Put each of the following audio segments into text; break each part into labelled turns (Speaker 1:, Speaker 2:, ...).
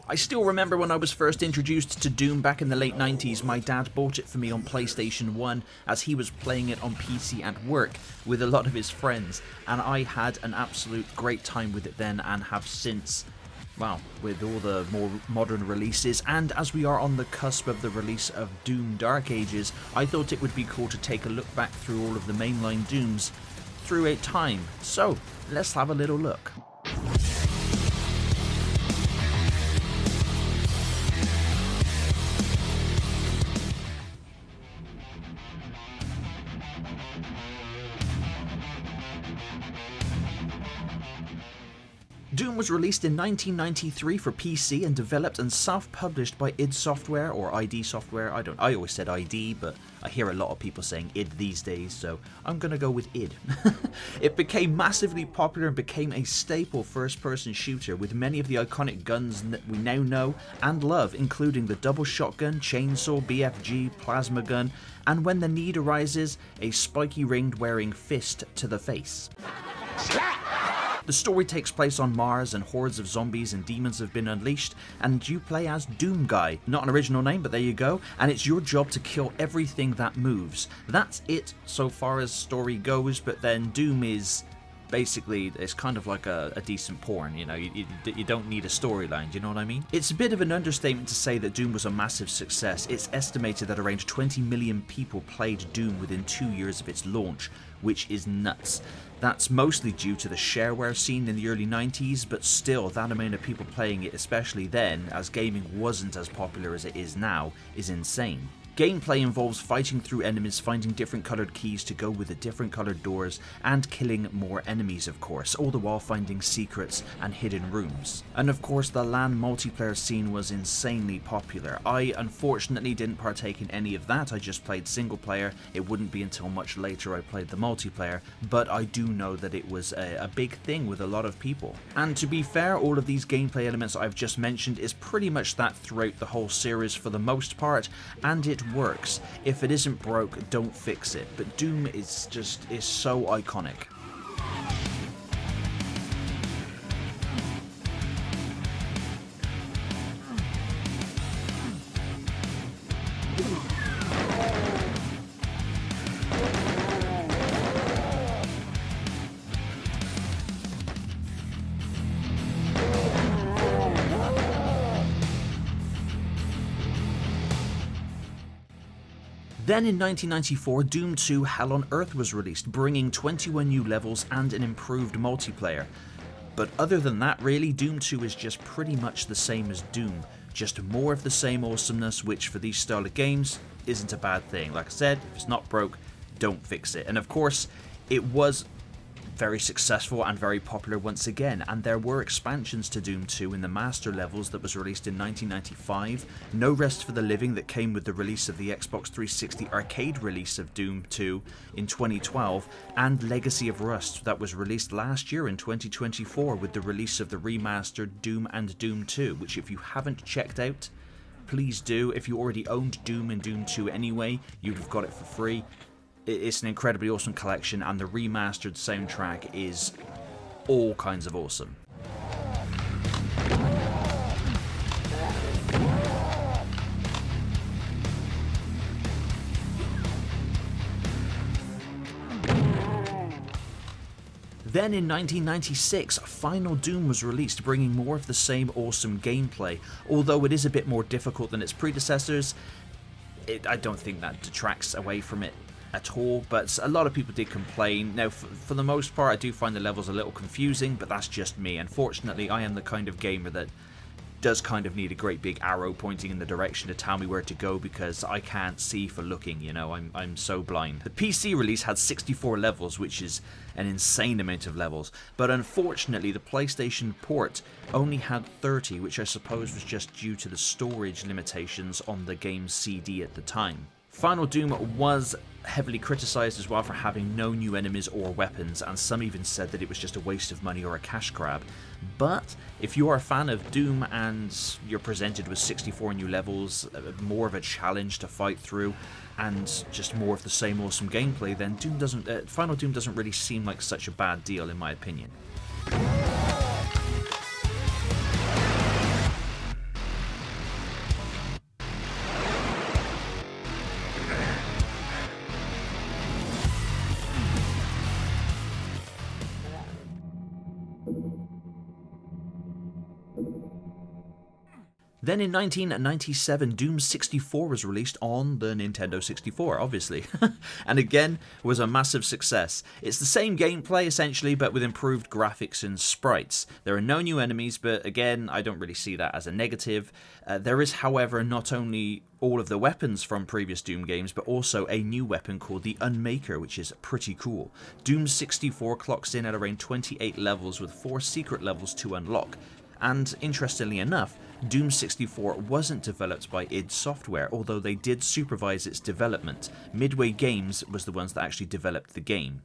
Speaker 1: I still remember when I was first introduced to Doom back in the late 90s, my dad bought it for me on PlayStation 1 as he was playing it on PC at work with a lot of his friends, and I had an absolute great time with it then and have since. Well, with all the more modern releases, and as we are on the cusp of the release of Doom Dark Ages, I thought it would be cool to take a look back through all of the mainline Dooms through a time. So, let's have a little look. Doom was released in 1993 for PC and developed and self-published by id Software or ID Software. I always said ID, but I hear a lot of people saying id these days, so I'm gonna go with id. It became massively popular and became a staple first-person shooter with many of the iconic guns that we now know and love, including the double shotgun, chainsaw, BFG, plasma gun, and when the need arises, a spiky ringed wearing fist to the face. The story takes place on Mars and hordes of zombies and demons have been unleashed, and you play as Doom Guy. Not an original name, but there you go, and it's your job to kill everything that moves. That's it so far as story goes, but then Doom is basically, it's kind of like a decent porn, you know, you don't need a storyline, do you know what I mean? It's a bit of an understatement to say that Doom was a massive success. It's estimated that around 20 million people played Doom within 2 years of its launch, which is nuts. That's mostly due to the shareware scene in the early 90s, but still, that amount of people playing it, especially then, as gaming wasn't as popular as it is now, is insane. Gameplay involves fighting through enemies, finding different coloured keys to go with the different coloured doors, and killing more enemies of course, all the while finding secrets and hidden rooms. And of course the LAN multiplayer scene was insanely popular. I unfortunately didn't partake in any of that, I just played single player. It wouldn't be until much later I played the multiplayer, but I do know that it was a big thing with a lot of people. And to be fair, all of these gameplay elements I've just mentioned is pretty much that throughout the whole series for the most part, and it works. If it isn't broke, don't fix it. But Doom is so iconic. Then in 1994, Doom 2 Hell on Earth was released, bringing 21 new levels and an improved multiplayer. But other than that really, Doom 2 is just pretty much the same as Doom, just more of the same awesomeness, which for these style of games isn't a bad thing. Like I said, if it's not broke, don't fix it. And of course, it was very successful and very popular once again, and there were expansions to Doom 2 in the master levels that was released in 1995, No Rest for the Living that came with the release of the Xbox 360 arcade release of Doom 2 in 2012, and Legacy of Rust that was released last year in 2024 with the release of the remastered Doom and Doom 2, which if you haven't checked out, please do. If you already owned Doom and Doom 2 anyway, you'd have got it for free. It's an incredibly awesome collection, and the remastered soundtrack is all kinds of awesome. Then in 1996, Final Doom was released, bringing more of the same awesome gameplay. Although it is a bit more difficult than its predecessors, I don't think that detracts away from it at all, but a lot of people did complain. Now, for the most part, I do find the levels a little confusing, but that's just me. Unfortunately, I am the kind of gamer that does kind of need a great big arrow pointing in the direction to tell me where to go, because I can't see for looking, you know, I'm so blind. The PC release had 64 levels, which is an insane amount of levels, but unfortunately the PlayStation port only had 30, which I suppose was just due to the storage limitations on the game's CD at the time. Final Doom was heavily criticised as well for having no new enemies or weapons, and some even said that it was just a waste of money or a cash grab. But if you are a fan of Doom and you're presented with 64 new levels, more of a challenge to fight through, and just more of the same awesome gameplay, then Final Doom doesn't really seem like such a bad deal in my opinion. Then in 1997, Doom 64 was released on the Nintendo 64, obviously, and again was a massive success. It's the same gameplay essentially, but with improved graphics and sprites. There are no new enemies, but again, I don't really see that as a negative. There is, however, not only all of the weapons from previous Doom games, but also a new weapon called the Unmaker, which is pretty cool. Doom 64 clocks in at around 28 levels with 4 secret levels to unlock. And interestingly enough, Doom 64 wasn't developed by id Software, although they did supervise its development. Midway Games was the ones that actually developed the game.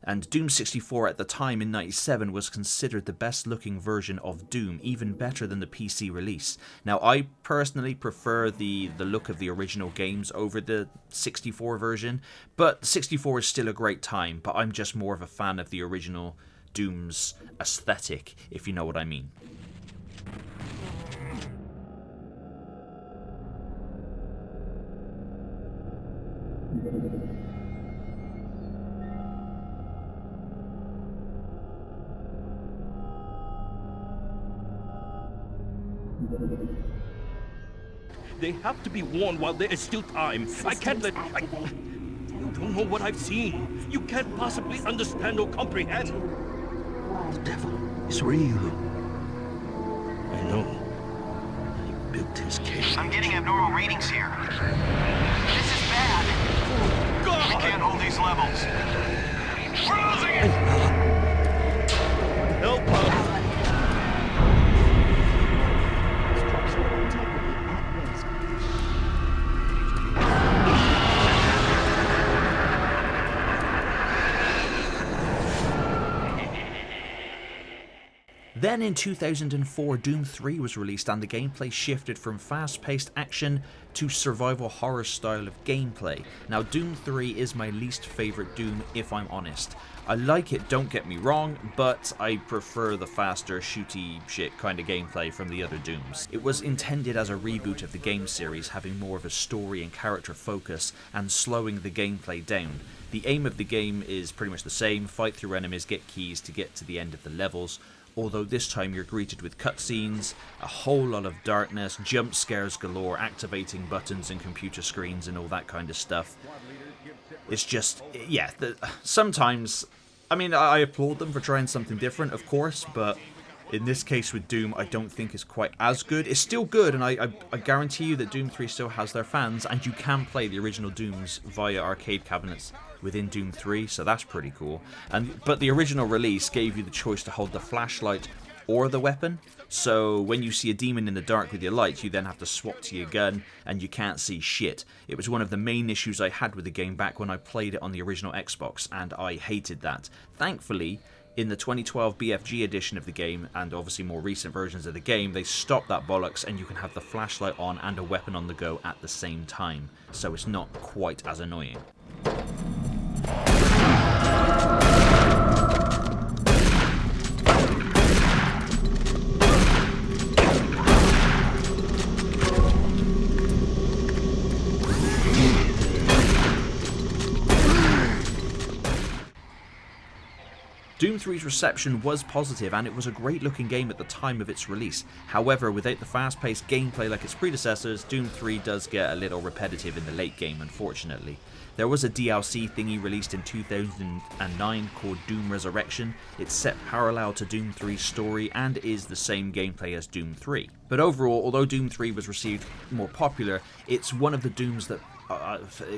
Speaker 1: And Doom 64 at the time in 97 was considered the best looking version of Doom, even better than the PC release. Now I personally prefer the look of the original games over the 64 version, but 64 is still a great time, but I'm just more of a fan of the original Doom's aesthetic, if you know what I mean.
Speaker 2: They have to be warned while there is still time. I can't let... You don't know what I've seen. You can't possibly understand or comprehend.
Speaker 3: The devil is real.
Speaker 2: I know. He built his cage.
Speaker 4: I'm getting abnormal readings here. This is bad.
Speaker 2: God!
Speaker 4: We can't hold these levels. We're losing it!
Speaker 2: Help us!
Speaker 1: Then in 2004, Doom 3 was released and the gameplay shifted from fast-paced action to survival horror style of gameplay. Now Doom 3 is my least favourite Doom, if I'm honest. I like it, don't get me wrong, but I prefer the faster, shooty shit kind of gameplay from the other Dooms. It was intended as a reboot of the game series, having more of a story and character focus and slowing the gameplay down. The aim of the game is pretty much the same: fight through enemies, get keys to get to the end of the levels. Although this time you're greeted with cutscenes, a whole lot of darkness, jump scares galore, activating buttons and computer screens and all that kind of stuff. It's just, yeah, sometimes, I mean, I applaud them for trying something different, of course, but in this case with Doom, I don't think it's quite as good. It's still good, and I guarantee you that Doom 3 still has their fans, and you can play the original Dooms via arcade cabinets within Doom 3, so that's pretty cool. But the original release gave you the choice to hold the flashlight or the weapon, so when you see a demon in the dark with your light, you then have to swap to your gun, and you can't see shit. It was one of the main issues I had with the game back when I played it on the original Xbox, and I hated that. Thankfully, in the 2012 BFG edition of the game, and obviously more recent versions of the game, they stopped that bollocks and you can have the flashlight on and a weapon on the go at the same time, so it's not quite as annoying. Doom 3's reception was positive, and it was a great looking game at the time of its release. However, without the fast-paced gameplay like its predecessors, Doom 3 does get a little repetitive in the late game, unfortunately. There was a DLC thingy released in 2009 called Doom Resurrection. It's set parallel to Doom 3's story and is the same gameplay as Doom 3. But overall, although Doom 3 was received more popular, it's one of the Dooms that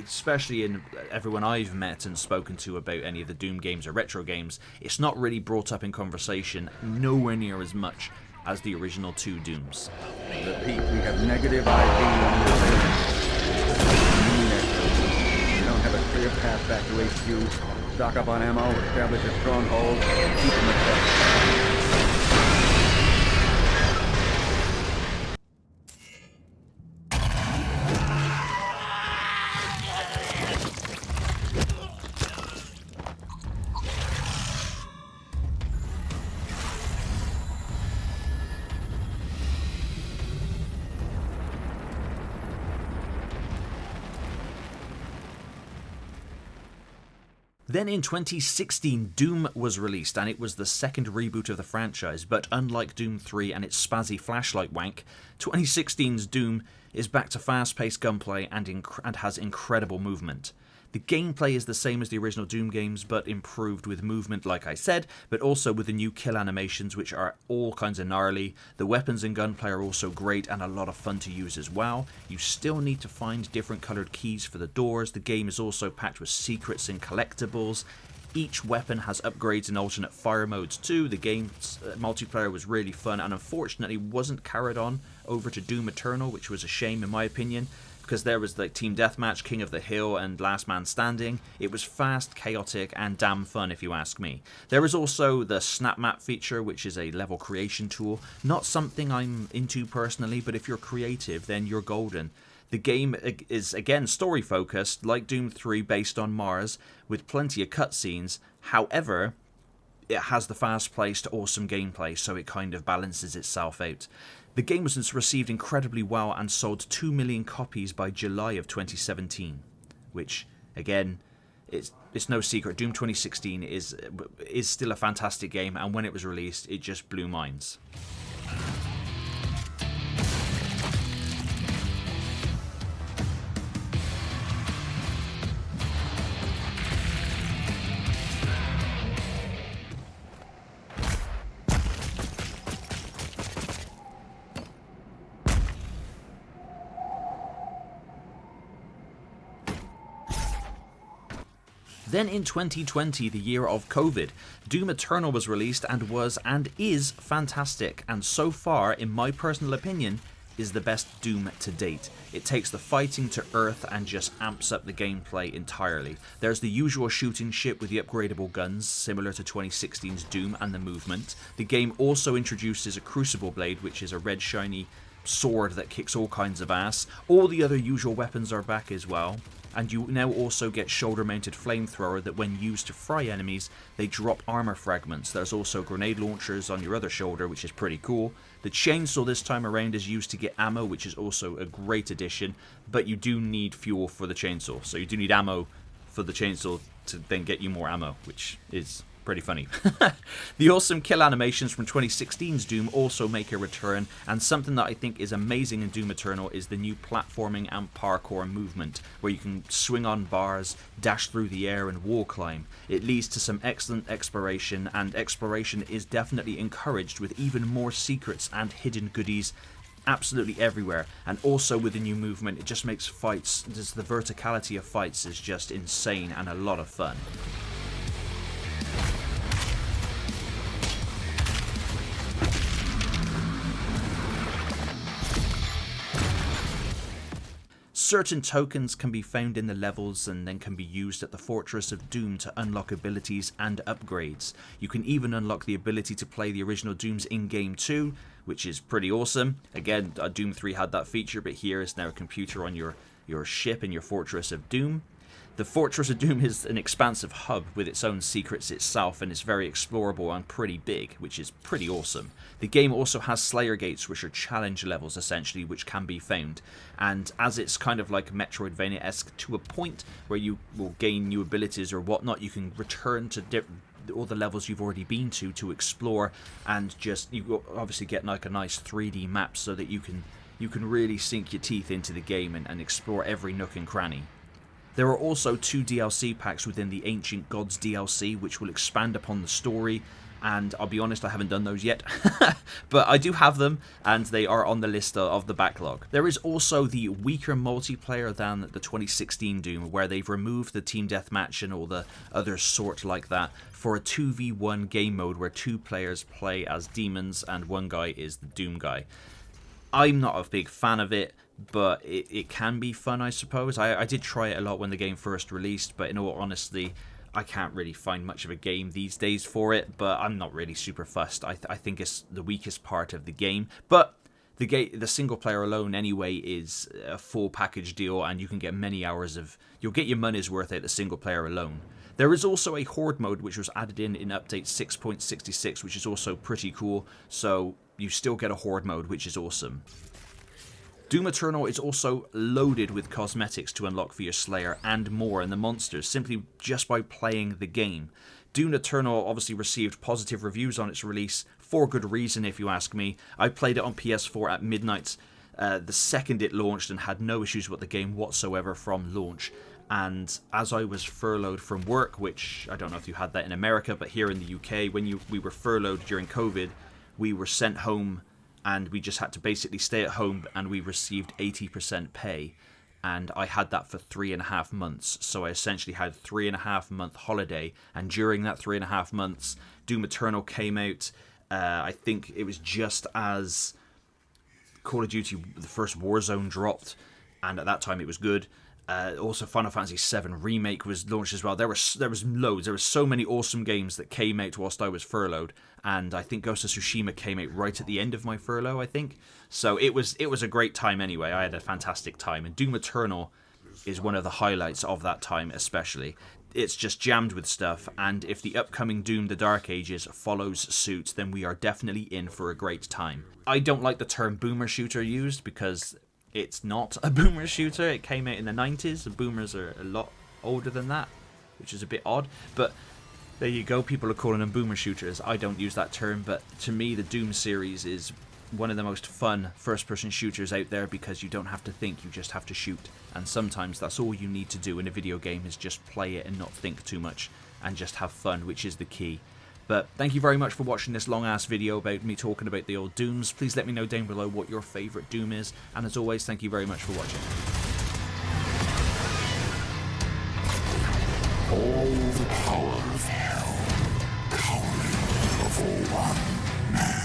Speaker 1: especially in everyone I've met and spoken to about any of the Doom games or retro games, it's not really brought up in conversation nowhere near as much as the original two Dooms.
Speaker 3: Repeat, we have negative ID on your surveillance. We don't have a clear path back to HQ. Stock up on ammo, establish a stronghold, keep them at bay.
Speaker 1: Then in 2016, Doom was released, and it was the second reboot of the franchise, but unlike Doom 3 and its spazzy flashlight wank, 2016's Doom is back to fast-paced gunplay and has incredible movement. The gameplay is the same as the original Doom games, but improved with movement, like I said, but also with the new kill animations, which are all kinds of gnarly. The weapons and gunplay are also great and a lot of fun to use as well. You still need to find different coloured keys for the doors. The game is also packed with secrets and collectibles. Each weapon has upgrades and alternate fire modes too. The game's multiplayer was really fun and unfortunately wasn't carried on over to Doom Eternal, which was a shame in my opinion, because there was like Team Deathmatch, King of the Hill, and Last Man Standing. It was fast, chaotic, and damn fun if you ask me. There is also the Snap Map feature, which is a level creation tool. Not something I'm into personally, but if you're creative, then you're golden. The game is, again, story-focused, like Doom 3, based on Mars, with plenty of cutscenes. However, it has the fast-paced, awesome gameplay, so it kind of balances itself out. The game was received incredibly well and sold 2 million copies by July of 2017, which, again, it's no secret. Doom 2016 is still a fantastic game, and when it was released, it just blew minds. Then in 2020, the year of COVID, Doom Eternal was released and was and is fantastic, and so far, in my personal opinion, is the best Doom to date. It takes the fighting to earth and just amps up the gameplay entirely. There's the usual shooting shit with the upgradable guns, similar to 2016's Doom, and the movement. The game also introduces a Crucible Blade, which is a red shiny sword that kicks all kinds of ass. All the other usual weapons are back as well. And you now also get shoulder-mounted flamethrower that when used to fry enemies, they drop armor fragments. There's also grenade launchers on your other shoulder, which is pretty cool. The chainsaw this time around is used to get ammo, which is also a great addition, but you do need fuel for the chainsaw. So you do need ammo for the chainsaw to then get you more ammo, which is pretty funny. The awesome kill animations from 2016's Doom also make a return, and something that I think is amazing in Doom Eternal is the new platforming and parkour movement, where you can swing on bars, dash through the air, and wall climb. It leads to some excellent exploration, and exploration is definitely encouraged with even more secrets and hidden goodies absolutely everywhere. And also with the new movement, it just makes fights, just the verticality of fights is just insane and a lot of fun. Certain tokens can be found in the levels and then can be used at the Fortress of Doom to unlock abilities and upgrades. You can even unlock the ability to play the original Dooms in-game too, which is pretty awesome. Again, Doom 3 had that feature, but here is now a computer on your ship in your Fortress of Doom. The Fortress of Doom is an expansive hub with its own secrets itself, and it's very explorable and pretty big, which is pretty awesome. The game also has Slayer Gates, which are challenge levels essentially, which can be found. And as it's kind of like Metroidvania-esque to a point where you will gain new abilities or whatnot, you can return to all the levels you've already been to explore, and just you obviously get like a nice 3D map so that you can really sink your teeth into the game and explore every nook and cranny. There are also 2 DLC packs within the Ancient Gods DLC, which will expand upon the story, and I'll be honest, I haven't done those yet, but I do have them, and they are on the list of the backlog. There is also the weaker multiplayer than the 2016 Doom, where they've removed the Team Deathmatch and all the other sort like that for a 2v1 game mode where 2 players play as demons and 1 guy is the Doom guy. I'm not a big fan of it, but it can be fun, I suppose. I did try it a lot when the game first released, but in all honesty, I can't really find much of a game these days for it, but I'm not really super fussed. I think it's the weakest part of the game, but the single player alone anyway is a full package deal, and you can get many hours of... You'll get your money's worth out the single player alone. There is also a Horde mode, which was added in update 6.66, which is also pretty cool, so you still get a Horde mode, which is awesome. Doom Eternal is also loaded with cosmetics to unlock for your Slayer and more and the monsters, simply just by playing the game. Doom Eternal obviously received positive reviews on its release, for good reason if you ask me. I played it on PS4 at midnight the second it launched and had no issues with the game whatsoever from launch. And as I was furloughed from work, which I don't know if you had that in America, but here in the UK, when we were furloughed during COVID, we were sent home and we just had to basically stay at home, and we received 80% pay. And I had that for 3.5 months. So I essentially had 3.5 month holiday. And during that 3.5 months, Doom Eternal came out. I think it was just as Call of Duty, the first Warzone dropped. And at that time it was good. Also, Final Fantasy VII Remake was launched as well. There was loads. There were so many awesome games that came out whilst I was furloughed, and I think Ghost of Tsushima came out right at the end of my furlough, I think. So it was a great time anyway. I had a fantastic time, and Doom Eternal is one of the highlights of that time especially. It's just jammed with stuff, and if the upcoming Doom The Dark Ages follows suit, then we are definitely in for a great time. I don't like the term boomer shooter used because it's not a boomer shooter. It came out in the 90s. The boomers are a lot older than that, which is a bit odd. But there you go. People are calling them boomer shooters. I don't use that term, but to me, the Doom series is one of the most fun first-person shooters out there because you don't have to think, you just have to shoot. And sometimes that's all you need to do in a video game is just play it and not think too much and just have fun, which is the key. But thank you very much for watching this long-ass video about me talking about the old Dooms. Please let me know down below what your favourite Doom is. And as always, thank you very much for watching.
Speaker 5: All the power of hell, coming level 1 now.